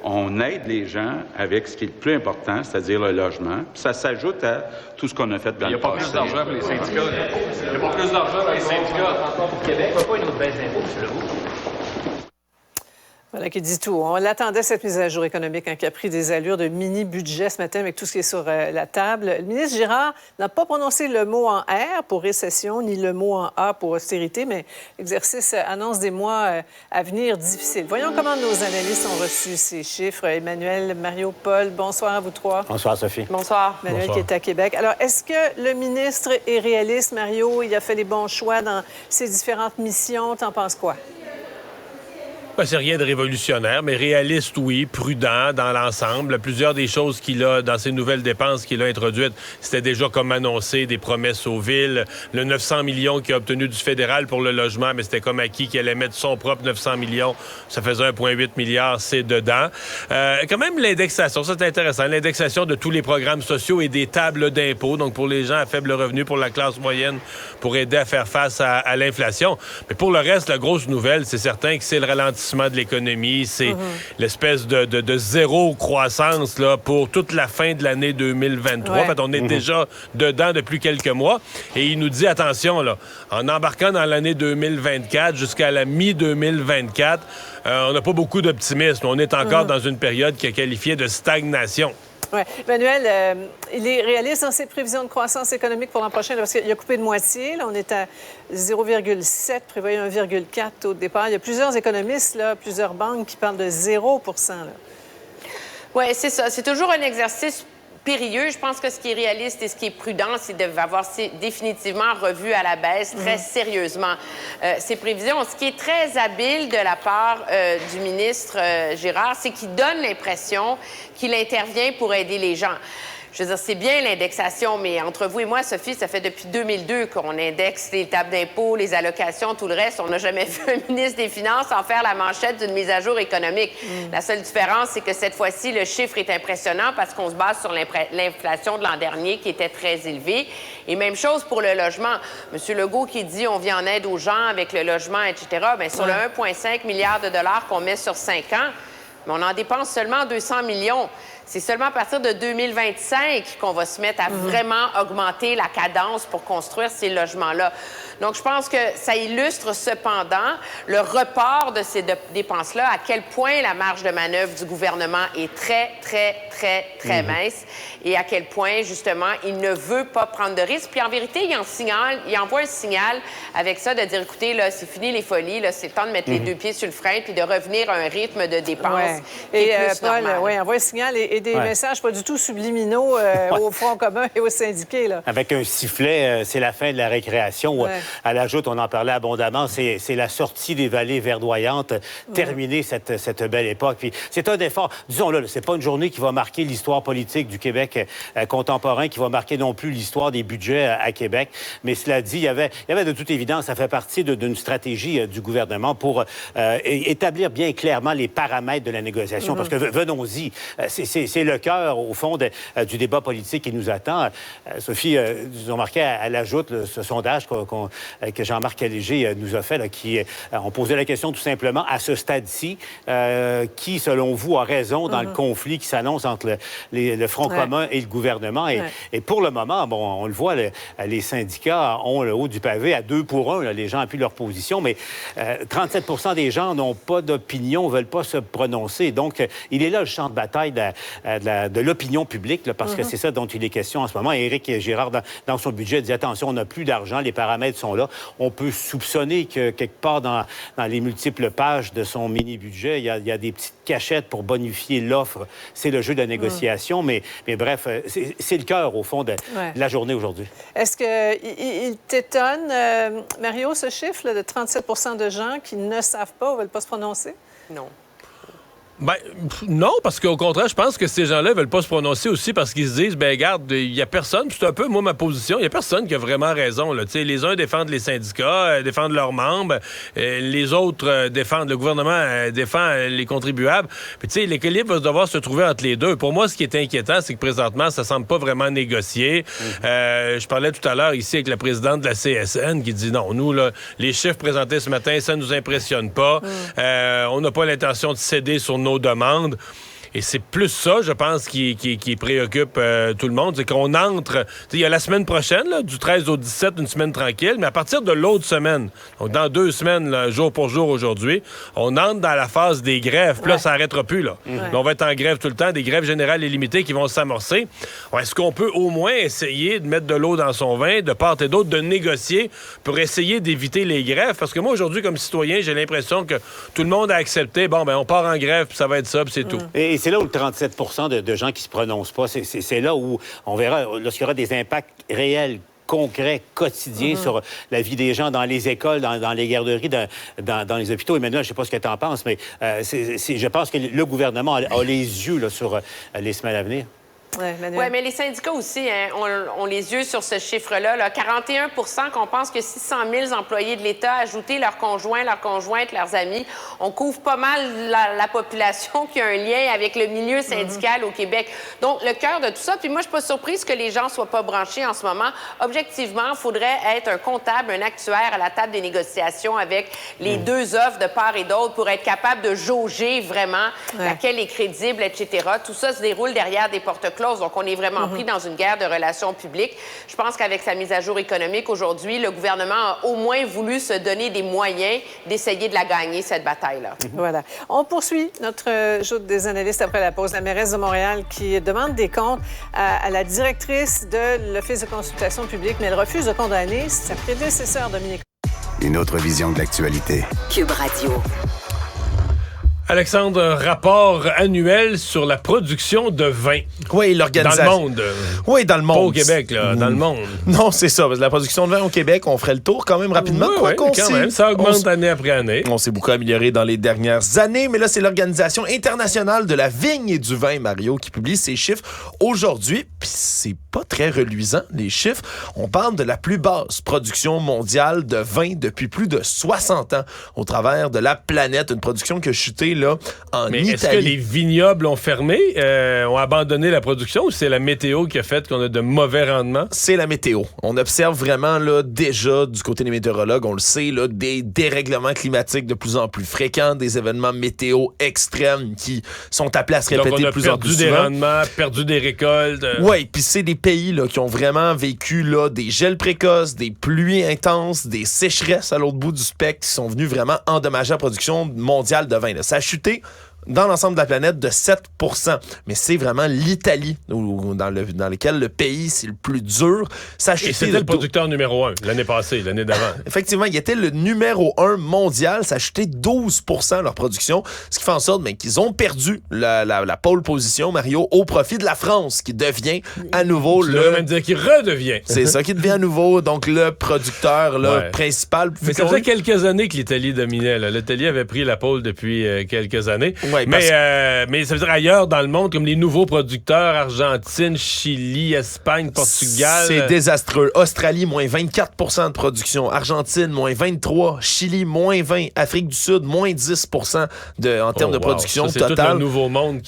on aide les gens avec ce qui est le plus important, c'est-à-dire le logement. Puis ça s'ajoute à tout ce qu'on a fait dans le passé. Il n'y a pas plus d'argent pour les syndicats. Il n'y a pas plus d'argent pour les syndicats. Pour Québec, pourquoi pas une autre baisse d'impôts, M. Legault? Voilà qui dit tout. On l'attendait, cette mise à jour économique, qui a pris des allures de mini-budget ce matin avec tout ce qui est sur la table. Le ministre Girard n'a pas prononcé le mot en R pour récession, ni le mot en A pour austérité, mais l'exercice annonce des mois à venir difficiles. Voyons comment nos analystes ont reçu ces chiffres. Emmanuel, Mario, Paul, bonsoir à vous trois. Bonsoir, Sophie. Bonsoir. Emmanuel qui est à Québec. Alors, est-ce que le ministre est réaliste, Mario? Il a fait les bons choix dans ses différentes missions. T'en penses quoi? C'est rien de révolutionnaire, mais réaliste, oui, prudent dans l'ensemble. Plusieurs des choses qu'il a, dans ses nouvelles dépenses qu'il a introduites, c'était déjà comme annoncé, des promesses aux villes. Le 900 millions qu'il a obtenu du fédéral pour le logement, mais c'était comme acquis qu'il allait mettre son propre 900 millions. Ça faisait 1,8 milliard, c'est dedans. Quand même, l'indexation, ça c'est intéressant. L'indexation de tous les programmes sociaux et des tables d'impôts, donc pour les gens à faible revenu, pour la classe moyenne, pour aider à faire face à l'inflation. Mais pour le reste, la grosse nouvelle, c'est certain que c'est le ralentissement de l'économie, c'est l'espèce de zéro croissance là, pour toute la fin de l'année 2023. En fait, on est déjà dedans depuis quelques mois. Et il nous dit, attention, là, en embarquant dans l'année 2024 jusqu'à la mi-2024, on n'a pas beaucoup d'optimisme. On est encore dans une période qui est qualifiée de stagnation. Oui. Emmanuel, il est réaliste dans ses prévisions de croissance économique pour l'an prochain, là, parce qu'il a coupé de moitié. Là, on est à 0,7, prévoyait 1,4 au départ. Il y a plusieurs économistes, là, plusieurs banques qui parlent de 0 %. Oui, c'est ça. C'est toujours un exercice périlleux. Je pense que ce qui est réaliste et ce qui est prudent, c'est d'avoir définitivement revu à la baisse très sérieusement ces prévisions. Ce qui est très habile de la part du ministre Girard, c'est qu'il donne l'impression qu'il intervient pour aider les gens. Je veux dire, c'est bien l'indexation, mais entre vous et moi, Sophie, ça fait depuis 2002 qu'on indexe les tables d'impôts, les allocations, tout le reste. On n'a jamais vu un ministre des Finances en faire la manchette d'une mise à jour économique. La seule différence, c'est que cette fois-ci, le chiffre est impressionnant parce qu'on se base sur l'inflation de l'an dernier qui était très élevée. Et même chose pour le logement. M. Legault qui dit on vient en aide aux gens avec le logement, etc. Bien, sur le 1,5 milliard de dollars qu'on met sur 5 ans, mais on en dépense seulement 200 millions. C'est seulement à partir de 2025 qu'on va se mettre à vraiment augmenter la cadence pour construire ces logements-là. Donc, je pense que ça illustre cependant le report de ces dépenses-là, à quel point la marge de manœuvre du gouvernement est très, très, très, très mince et à quel point, justement, il ne veut pas prendre de risques. Puis, en vérité, il envoie un signal avec ça de dire, écoutez, là, c'est fini les folies, là, c'est le temps de mettre les deux pieds sur le frein puis de revenir à un rythme de dépenses qui est plus normal. Oui, envoie un signal et des messages pas du tout subliminaux au Front commun et aux syndiqués. Là. Avec un sifflet, c'est la fin de la récréation. À la joute, on en parlait abondamment, c'est la sortie des vallées verdoyantes, terminer cette belle époque. Puis c'est un effort, disons-le, c'est pas une journée qui va marquer l'histoire politique du Québec contemporain, qui va marquer non plus l'histoire des budgets à Québec. Mais cela dit, il y avait de toute évidence, ça fait partie d'une stratégie du gouvernement pour établir bien clairement les paramètres de la négociation. Parce que, venons-y, c'est le cœur, au fond, du débat politique qui nous attend. Sophie, nous avons marqué à la joute ce sondage que Jean-Marc Léger nous a fait, là, on posait la question tout simplement, à ce stade-ci, qui, selon vous, a raison dans le conflit qui s'annonce entre le Front commun et le gouvernement. Et pour le moment, bon, on le voit, les syndicats ont le haut du pavé à 2 pour 1. Là, les gens appuient leur position, mais 37 % des gens n'ont pas d'opinion, ne veulent pas se prononcer. Donc, il est là le champ de bataille de l'opinion publique, là, parce que c'est ça dont il est question en ce moment. Éric Girard, dans son budget, dit attention, on n'a plus d'argent, les paramètres sont là. On peut soupçonner que quelque part dans les multiples pages de son mini-budget, il y a des petites cachettes pour bonifier l'offre. C'est le jeu de la négociation, mais bref, c'est le cœur, au fond, de la journée aujourd'hui. Est-ce qu'il t'étonne, Mario, ce chiffre là, de 37 % de gens qui ne savent pas ou ne veulent pas se prononcer? Non. Ben, non, parce qu'au contraire, je pense que ces gens-là ne veulent pas se prononcer aussi parce qu'ils se disent, ben regarde, il n'y a personne, c'est un peu, moi, ma position, il n'y a personne qui a vraiment raison. Là. Les uns défendent les syndicats, défendent leurs membres, les autres défendent, le gouvernement défend les contribuables. Puis, tu sais, l'équilibre va devoir se trouver entre les deux. Pour moi, ce qui est inquiétant, c'est que présentement, ça ne semble pas vraiment négocié. Je parlais tout à l'heure ici avec la présidente de la CSN qui dit, non, nous, là, les chiffres présentés ce matin, ça ne nous impressionne pas. On n'a pas l'intention de céder sur nos nos demandes. Et c'est plus ça, je pense, qui préoccupe tout le monde. C'est qu'on entre... Il y a la semaine prochaine, là, du 13 au 17, une semaine tranquille, mais à partir de l'autre semaine, donc dans 2 semaines, là, jour pour jour aujourd'hui, on entre dans la phase des grèves. Puis là, ça n'arrêtera plus. Là. Là, on va être en grève tout le temps, des grèves générales et limitées qui vont s'amorcer. Est-ce qu'on peut au moins essayer de mettre de l'eau dans son vin, de part et d'autre, de négocier pour essayer d'éviter les grèves? Parce que moi, aujourd'hui, comme citoyen, j'ai l'impression que tout le monde a accepté, on part en grève, puis ça va être ça, puis c'est tout. Et c'est là où le 37 de gens qui se prononcent pas, c'est là où on verra, lorsqu'il y aura des impacts réels, concrets, quotidiens sur la vie des gens dans les écoles, dans les garderies, dans les hôpitaux. Emmanuel, je ne sais pas ce que tu en penses, mais je pense que le gouvernement a les yeux là, sur les semaines à venir. Oui, mais les syndicats aussi ont les yeux sur ce chiffre-là. Là. 41 qu'on pense que 600 000 employés de l'État, ajoutés leurs conjoints, leurs conjointes, leurs amis, on couvre pas mal la population qui a un lien avec le milieu syndical au Québec. Donc, le cœur de tout ça, puis moi, je suis pas surprise que les gens soient pas branchés en ce moment. Objectivement, il faudrait être un comptable, un actuaire à la table des négociations avec les deux offres de part et d'autre pour être capable de jauger vraiment laquelle est crédible, etc. Tout ça se déroule derrière des porte closes. Donc, on est vraiment pris dans une guerre de relations publiques. Je pense qu'avec sa mise à jour économique aujourd'hui, le gouvernement a au moins voulu se donner des moyens d'essayer de la gagner, cette bataille-là. Voilà. On poursuit notre joute des analystes après la pause. La mairesse de Montréal qui demande des comptes à la directrice de l'Office de consultation publique, mais elle refuse de condamner sa prédécesseur, Dominique. Une autre vision de l'actualité. Cube Radio. Alexandre, rapport annuel sur la production de vin. Oui, l'organisation. Dans le monde. Oui, dans le monde. Pas au Québec, là, dans le monde. Non, c'est ça. Parce que la production de vin au Québec, on ferait le tour quand même rapidement. Oui, quand même. Ça augmente année après année. On s'est beaucoup amélioré dans les dernières années, mais là, c'est l'Organisation internationale de la vigne et du vin, Mario, qui publie ses chiffres aujourd'hui. Puis c'est pas très reluisant, les chiffres. On parle de la plus basse production mondiale de vin depuis plus de 60 ans au travers de la planète. Une production qui a chuté là, en Italie. Mais est-ce que les vignobles ont fermé, ont abandonné la production ou c'est la météo qui a fait qu'on a de mauvais rendements? C'est la météo. On observe vraiment là, déjà du côté des météorologues, on le sait, là, des dérèglements climatiques de plus en plus fréquents, des événements météo extrêmes qui sont appelés à se répéter de plus en plus souvent. On a perdu des rendements, perdu des récoltes. Oui, puis c'est des pays là, qui ont vraiment vécu là, des gels précoces, des pluies intenses, des sécheresses à l'autre bout du spectre qui sont venus vraiment endommager la production mondiale de vin. Là. Ça a chuté dans l'ensemble de la planète de 7%. Mais c'est vraiment l'Italie dans lequel le pays, c'est le plus dur. Ça a chuté. Et c'était le producteur numéro 1 l'année passée, l'année d'avant. Effectivement, il était le numéro 1 mondial. Ça a chuté 12% leur production, ce qui fait en sorte qu'ils ont perdu la pole position, Mario, au profit de la France, qui devient à nouveau Tu devrais même dire qu'il redevient. C'est ça qui devient à nouveau, donc le producteur principal. Mais ça faisait quelques années que l'Italie dominait. Là. L'Italie avait pris la pole depuis quelques années. Ouais, mais ça veut dire ailleurs dans le monde, comme les nouveaux producteurs, Argentine, Chili, Espagne, Portugal. C'est désastreux. Australie, moins 24% de production. Argentine, moins 23%. Chili, moins 20%. Afrique du Sud, moins 10% en termes de production ça, totale. C'est tout le nouveau monde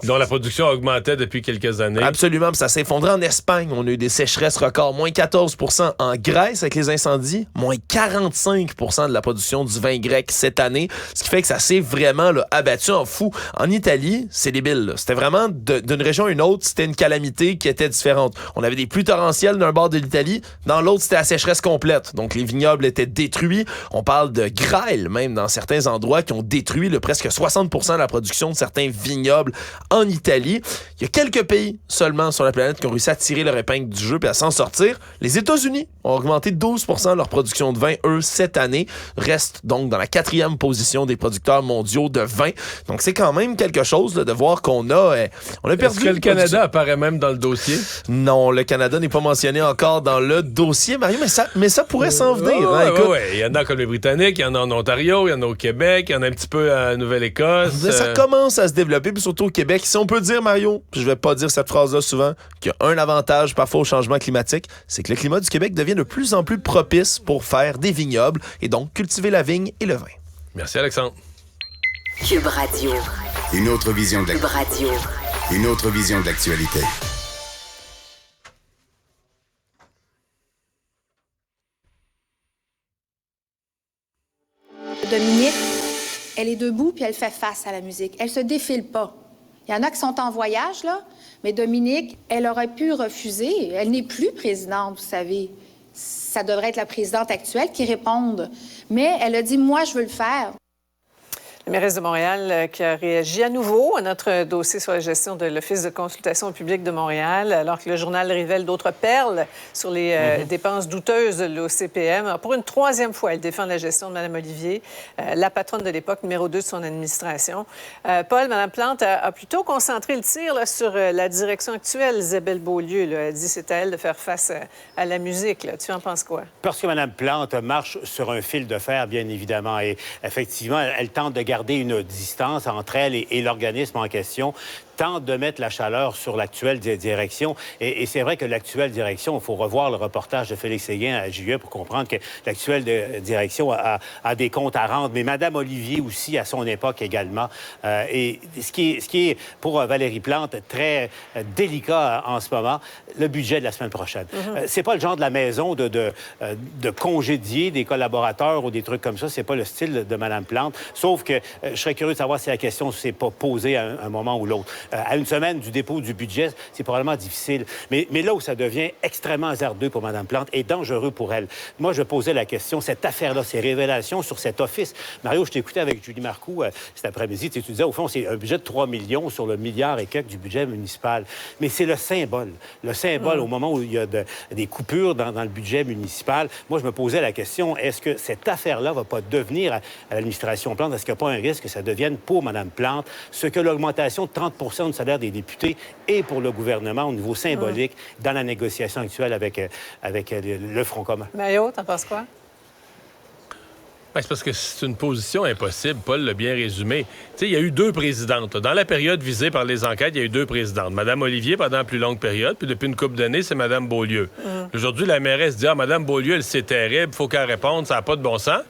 dont la production augmentait depuis quelques années. Absolument. Ça s'est effondré en Espagne. On a eu des sécheresses records. Moins 14%. En Grèce, avec les incendies, moins 45% de la production du vin grec cette année. Ce qui fait que ça s'est vraiment là, abattu en fou. En Italie, c'est débile. Là. C'était vraiment d'une région à une autre, c'était une calamité qui était différente. On avait des pluies torrentielles d'un bord de l'Italie, dans l'autre, c'était la sécheresse complète. Donc, les vignobles étaient détruits. On parle de grêle, même dans certains endroits, qui ont détruit presque 60% de la production de certains vignobles en Italie. Il y a quelques pays seulement sur la planète qui ont réussi à tirer leur épingle du jeu et à s'en sortir. Les États-Unis ont augmenté 12% leur production de vin, eux, cette année. Restent donc dans la 4e position des producteurs mondiaux de vin. Donc, c'est quand même quelque chose là, de voir qu'on a perdu. Est-ce que le Canada apparaît même dans le dossier? Non, le Canada n'est pas mentionné encore dans le dossier, Mario, mais ça pourrait s'en venir. Oui. Il y en a comme les Britanniques, il y en a en Ontario, il y en a au Québec, il y en a un petit peu à Nouvelle-Écosse. Ça commence à se développer, puis surtout au Québec. Si on peut dire, Mario, je vais pas dire cette phrase-là souvent, qu'il y a un avantage parfois au changement climatique, c'est que le climat du Québec devient de plus en plus propice pour faire des vignobles et donc cultiver la vigne et le vin. Merci, Alexandre. Cube Radio. Une autre vision de Cube Radio. Une autre vision de l'actualité. Dominique, elle est debout puis elle fait face à la musique. Elle se défile pas. Il y en a qui sont en voyage, là, mais Dominique, elle aurait pu refuser. Elle n'est plus présidente, vous savez. Ça devrait être la présidente actuelle qui réponde. Mais elle a dit, moi, je veux le faire. La mairesse de Montréal qui a réagi à nouveau à notre dossier sur la gestion de l'Office de consultation publique de Montréal, alors que le journal révèle d'autres perles sur les dépenses douteuses de l'OCPM. Alors, pour une troisième fois, elle défend la gestion de Mme Olivier, la patronne de l'époque, numéro 2 de son administration. Paul, Mme Plante a plutôt concentré le tir là, sur la direction actuelle, Isabelle Beaulieu. Là. Elle dit que c'est à elle de faire face à la musique. Là. Tu en penses quoi? Parce que Mme Plante marche sur un fil de fer, bien évidemment. Et effectivement, elle tente de garder une distance entre elle et l'organisme en question, tente de mettre la chaleur sur l'actuelle direction. Et c'est vrai que l'actuelle direction, il faut revoir le reportage de Félix Séguin à JE pour comprendre que l'actuelle direction a des comptes à rendre. Mais Mme Olivier aussi, à son époque également. Et ce qui est, pour Valérie Plante, très délicat en ce moment, le budget de la semaine prochaine. C'est pas le genre de la maison de congédier des collaborateurs ou des trucs comme ça. C'est pas le style de Mme Plante. Sauf que je serais curieux de savoir si la question s'est pas posée à un moment ou l'autre. À une semaine du dépôt du budget, c'est probablement difficile. Mais là où ça devient extrêmement hasardeux pour Mme Plante et dangereux pour elle, moi, je posais la question, cette affaire-là, ces révélations sur cet office. Mario, je t'écoutais avec Julie Marcoux cet après-midi. Tu disais, au fond, c'est un budget de 3 millions sur le milliard et quelques du budget municipal. Mais c'est le symbole. Le symbole, au moment où il y a des coupures dans le budget municipal. Moi, je me posais la question, est-ce que cette affaire-là ne va pas devenir à l'administration Plante? Est-ce qu'il n'y a pas un risque que ça devienne pour Mme Plante ce que l'augmentation de 30 du salaire des députés et pour le gouvernement au niveau symbolique dans la négociation actuelle avec le Front commun. Mario, t'en penses quoi? Ben, c'est parce que c'est une position impossible. Paul l'a bien résumé. Tu sais, il y a eu 2 présidentes. Dans la période visée par les enquêtes, il y a eu 2 présidentes. Mme Olivier pendant la plus longue période, puis depuis une couple d'années, c'est Mme Beaulieu. Aujourd'hui, la mairesse dit « Ah, Mme Beaulieu, elle, c'est terrible, il faut qu'elle réponde, ça n'a pas de bon sens. »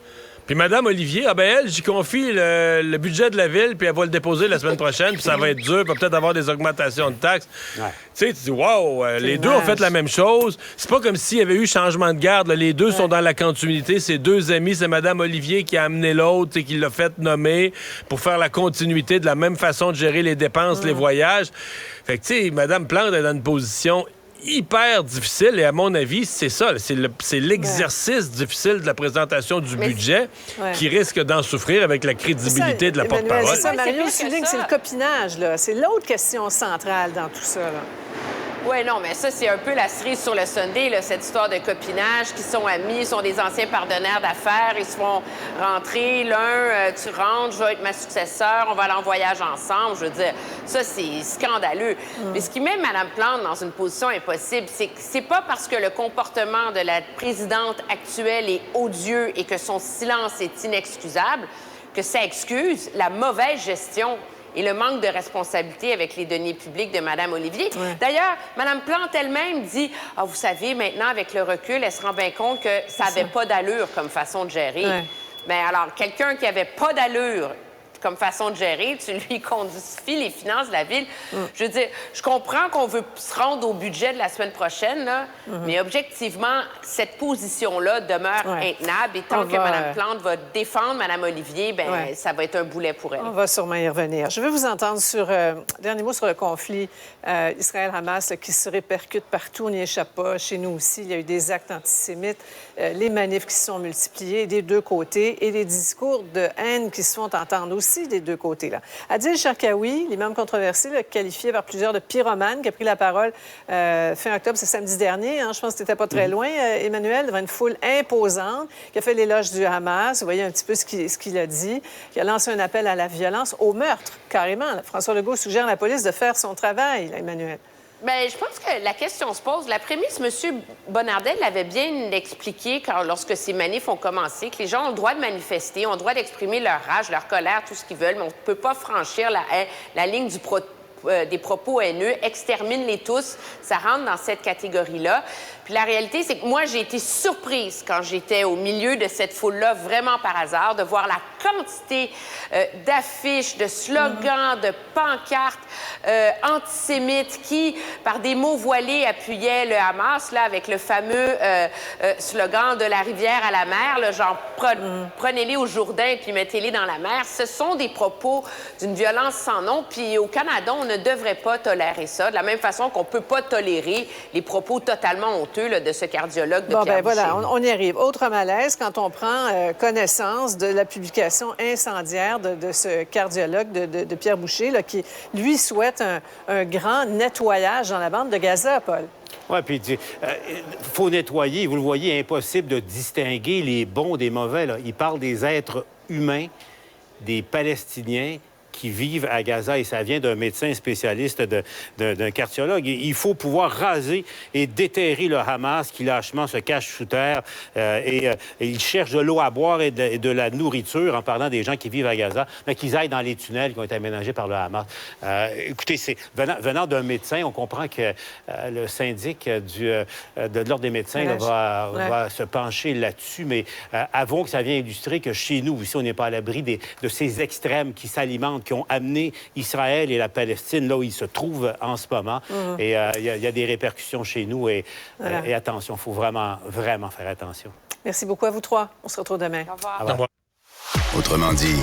Puis Mme Olivier, elle, j'y confie le budget de la ville, puis elle va le déposer la semaine prochaine, puis ça va être dur, puis peut-être avoir des augmentations de taxes. Tu sais, tu dis, wow, les deux ont fait la même chose. C'est pas comme s'il y avait eu changement de garde. Là. Les deux sont dans la continuité. C'est 2 amis. C'est Mme Olivier qui a amené l'autre et qui l'a fait nommer pour faire la continuité de la même façon de gérer les dépenses, les voyages. Fait que, tu sais, Mme Plante est dans une position hyper difficile et à mon avis, c'est ça. C'est l'exercice difficile de la présentation du budget qui risque d'en souffrir avec la crédibilité de la porte-parole. C'est ça, Mario souligne, c'est le copinage. Là. C'est l'autre question centrale dans tout ça. Là. Oui, non, mais ça, c'est un peu la cerise sur le sundae, là, cette histoire de copinage, qui sont amis, sont des anciens partenaires d'affaires, ils se font rentrer, l'un, tu rentres, je vais être ma successeur, on va aller en voyage ensemble. Je veux dire, ça, c'est scandaleux. Mais ce qui met Mme Plante dans une position impossible, c'est que c'est pas parce que le comportement de la présidente actuelle est odieux et que son silence est inexcusable que ça excuse la mauvaise gestion et le manque de responsabilité avec les deniers publics de Mme Olivier. D'ailleurs, Mme Plante elle-même dit « Ah, vous savez, maintenant, avec le recul, elle se rend bien compte que ça n'avait pas d'allure comme façon de gérer. » Bien, alors, quelqu'un qui n'avait pas d'allure comme façon de gérer, tu lui condifies les finances de la ville. Je veux dire, je comprends qu'on veut se rendre au budget de la semaine prochaine, là, mais objectivement, cette position-là demeure intenable. Et tant que Mme Plante va défendre Mme Olivier, bien, ça va être un boulet pour elle. On va sûrement y revenir. Je veux vous entendre sur... dernier mot sur le conflit Israël-Hamas qui se répercute partout. On n'y échappe pas. Chez nous aussi, il y a eu des actes antisémites, les manifs qui se sont multipliés des 2 côtés et les discours de haine qui se font entendre aussi des 2 côtés-là. Adil Sharkawi, l'imam controversé, qualifié par plusieurs de pyromane, qui a pris la parole fin octobre, c'est samedi dernier, je pense que c'était pas très loin, Emmanuel, devant une foule imposante, qui a fait l'éloge du Hamas. Vous voyez un petit peu ce qu'il a dit, qui a lancé un appel à la violence, au meurtre, carrément. Là. François Legault suggère à la police de faire son travail, là, Emmanuel. Bien, je pense que la question se pose. La prémisse, M. Bonnardel l'avait bien expliqué lorsque ces manifs ont commencé, que les gens ont le droit de manifester, ont le droit d'exprimer leur rage, leur colère, tout ce qu'ils veulent, mais on ne peut pas franchir la ligne des propos haineux. Extermine-les tous. Ça rentre dans cette catégorie-là. Puis la réalité, c'est que moi, j'ai été surprise quand j'étais au milieu de cette foule-là, vraiment par hasard, de voir la quantité d'affiches, de slogans, de pancartes antisémites qui, par des mots voilés, appuyaient le Hamas, là, avec le fameux slogan de la rivière à la mer, là, genre prenez-les au Jourdain puis mettez-les dans la mer. Ce sont des propos d'une violence sans nom. Puis au Canada, on ne devrait pas tolérer ça, de la même façon qu'on ne peut pas tolérer les propos totalement honteux là, de ce cardiologue de Pierre Boucher. Voilà, on y arrive. Autre malaise, quand on prend connaissance de la publication incendiaire de ce cardiologue de Pierre Boucher, là, qui, lui, souhaite un grand nettoyage dans la bande de Gaza, Paul. Oui, puis il faut nettoyer. Vous le voyez, impossible de distinguer les bons des mauvais. Là. Il parle des êtres humains, des Palestiniens qui vivent à Gaza, et ça vient d'un médecin spécialiste, d'un cardiologue. Il faut pouvoir raser et déterrer le Hamas qui, lâchement, se cache sous terre et il cherche de l'eau à boire et de la nourriture, en parlant des gens qui vivent à Gaza, mais qu'ils aillent dans les tunnels qui ont été aménagés par le Hamas. Écoutez, venant d'un médecin, on comprend que le syndic de l'Ordre des médecins va se pencher là-dessus, mais avouons que ça vient illustrer que chez nous, ici, on n'est pas à l'abri de ces extrêmes qui s'alimentent, qui ont amené Israël et la Palestine là où ils se trouvent en ce moment. Et il y a des répercussions chez nous. Et attention, il faut vraiment, vraiment faire attention. Merci beaucoup à vous trois. On se retrouve demain. Au revoir. Au revoir. Autrement dit...